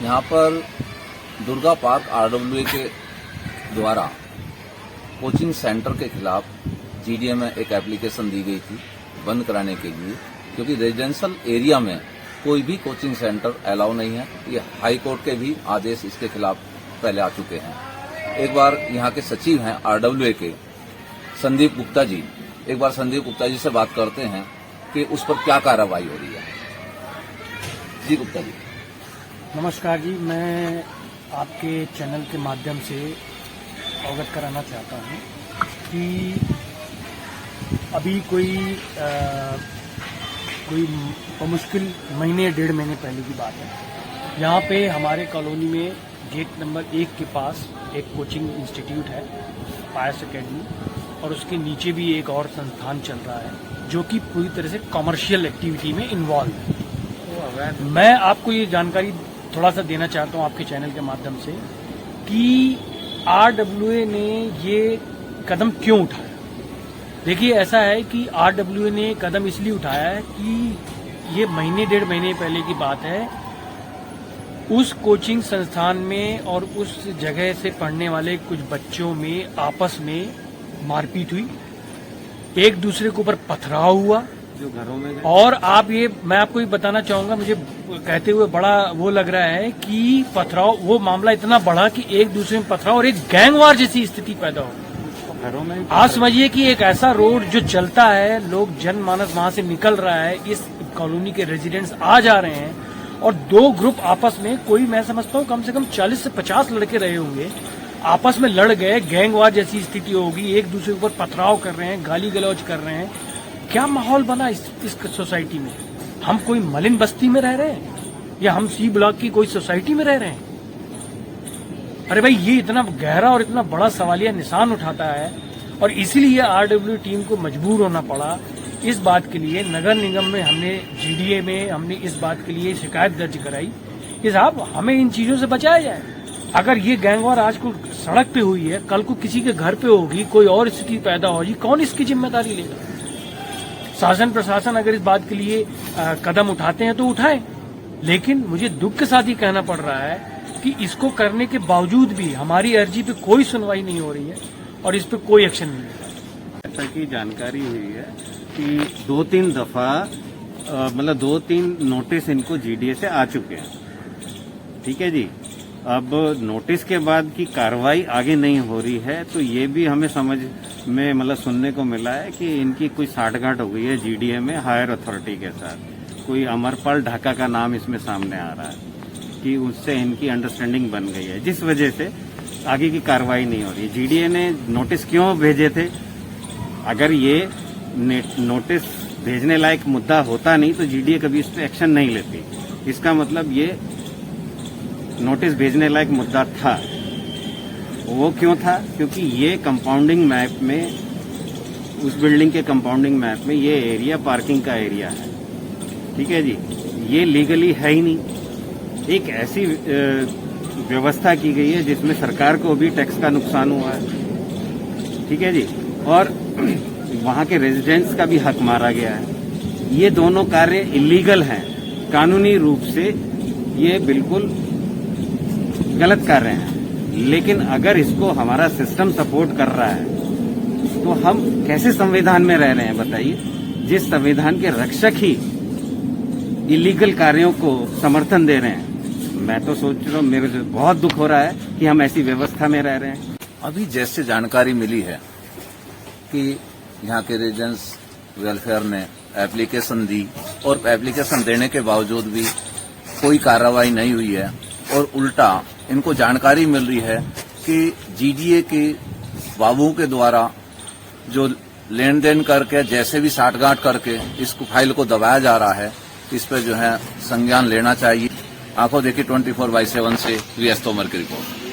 यहाँ पर Durga park RWA के द्वारा कोचिंग सेंटर के खिलाफ जीडीए में एक एप्लीकेशन दी गई थी बंद कराने के लिए, क्योंकि रेजिडेंशियल एरिया में कोई भी कोचिंग सेंटर अलाउ नहीं है। ये हाई कोर्ट के भी आदेश इसके खिलाफ पहले आ चुके हैं। एक बार यहाँ के सचिव हैं आरडब्ल्यूए के संदीप गुप्ता जी, एक बार संदीप गुप्ता जी से बात करते हैं कि उस पर क्या कार्रवाई हो रही है। जी गुप्ता जी। नमस्कार जी, मैं आपके चैनल के माध्यम से अवगत कराना चाहता हूँ कि अभी कोई मुश्किल महीने 1.5 महीने पहले की बात है। यहाँ पे हमारे कॉलोनी में गेट नंबर 1 के पास एक कोचिंग इंस्टीट्यूट है, पायस एकेडमी, और उसके नीचे भी एक और संस्थान चल रहा है जो कि पूरी तरह से कमर्शियल एक्टिविटी में इन्वॉल्व है। मैं आपको ये जानकारी थोड़ा सा देना चाहता हूँ आपके चैनल के माध्यम से कि आरडब्ल्यूए ने ये कदम क्यों उठाया। देखिए, ऐसा है कि आरडब्ल्यूए ने कदम इसलिए उठाया है कि ये महीने 1.5 महीने पहले की बात है। उस कोचिंग संस्थान में और उस जगह से पढ़ने वाले कुछ बच्चों में आपस में मारपीट हुई, एक दूसरे के ऊपर पथराव हुआ जो घरों में। और मैं आपको ये बताना चाहूंगा, मुझे कहते हुए बड़ा वो लग रहा है कि पथराव, वो मामला इतना बढ़ा कि एक दूसरे में पथराव और एक गैंगवार जैसी स्थिति पैदा हो घरों में। आप समझिए कि एक ऐसा रोड जो चलता है, लोग जनमानस वहां से निकल रहा है, इस कॉलोनी के रेजिडेंट्स आ जा रहे हैं और 2 ग्रुप आपस में, कोई मैं समझता हूँ कम से कम 40 से 50 लड़के रहे होंगे, आपस में लड़ गए, गैंगवार जैसी स्थिति होगी, एक दूसरे के ऊपर पथराव कर रहे हैं, गाली गलौज कर रहे हैं। क्या माहौल बना इस सोसाइटी में? हम कोई मलिन बस्ती में रह रहे हैं या हम सी ब्लॉक की कोई सोसाइटी में रह रहे हैं? अरे भाई, ये इतना गहरा और इतना बड़ा सवालिया निशान उठाता है और इसीलिए आरडब्ल्यू टीम को मजबूर होना पड़ा इस बात के लिए। नगर निगम में हमने, जीडीए में हमने इस बात के लिए शिकायत दर्ज कराई कि साहब हमें इन चीजों से बचाया जाए। अगर ये गैंगवार आज को सड़क पे हुई है, कल को किसी के घर पे होगी, कोई और स्थिति पैदा होगी, कौन इसकी जिम्मेदारी लेगा? शासन प्रशासन अगर इस बात के लिए कदम उठाते हैं तो उठाएं, लेकिन मुझे दुख के साथ ही कहना पड़ रहा है कि इसको करने के बावजूद भी हमारी अर्जी पे कोई सुनवाई नहीं हो रही है और इस पे कोई एक्शन नहीं है। ऐसा की जानकारी हुई है कि 2-3 दफा मतलब 2-3 नोटिस इनको जीडीए से आ चुके हैं। ठीक है जी। अब नोटिस के बाद की कार्रवाई आगे नहीं हो रही है, तो ये भी हमें समझ में मतलब सुनने को मिला है कि इनकी कोई साठगांठ हो गई है जीडीए में हायर अथॉरिटी के साथ। कोई अमरपाल ढाका का नाम इसमें सामने आ रहा है कि उससे इनकी अंडरस्टैंडिंग बन गई है, जिस वजह से आगे की कार्रवाई नहीं हो रही। जीडीए ने नोटिस क्यों भेजे थे? अगर ये नोटिस भेजने लायक मुद्दा होता नहीं तो जीडीए कभी इस पर एक्शन नहीं लेती। इसका मतलब ये नोटिस भेजने लायक मुद्दा था। वो क्यों था? क्योंकि ये कंपाउंडिंग मैप में, उस बिल्डिंग के कंपाउंडिंग मैप में ये एरिया पार्किंग का एरिया है। ठीक है जी। ये लीगली है ही नहीं। एक ऐसी व्यवस्था की गई है जिसमें सरकार को भी टैक्स का नुकसान हुआ है। ठीक है जी। और वहां के रेजिडेंट्स का भी हक मारा गया है। ये दोनों कार्य इलीगल हैं। कानूनी रूप से ये बिल्कुल गलत कर रहे हैं। लेकिन अगर इसको हमारा सिस्टम सपोर्ट कर रहा है तो हम कैसे संविधान में रह रहे हैं बताइए, जिस संविधान के रक्षक ही इलीगल कार्यों को समर्थन दे रहे हैं। मैं तो सोच रहा हूँ, मेरे को बहुत दुख हो रहा है कि हम ऐसी व्यवस्था में रह रहे हैं। अभी जैसे जानकारी मिली है कि यहाँ के रेजिडेंट्स वेलफेयर ने एप्लीकेशन दी और एप्लीकेशन देने के बावजूद भी कोई कार्रवाई नहीं हुई है, और उल्टा इनको जानकारी मिल रही है कि जीडीए के बाबुओं के द्वारा जो लेन देन करके, जैसे भी साठगांठ करके इस फाइल को दबाया जा रहा है, इस पर जो है संज्ञान लेना चाहिए। आंखों देखी 24/7 से वीएस तोमर की रिपोर्ट।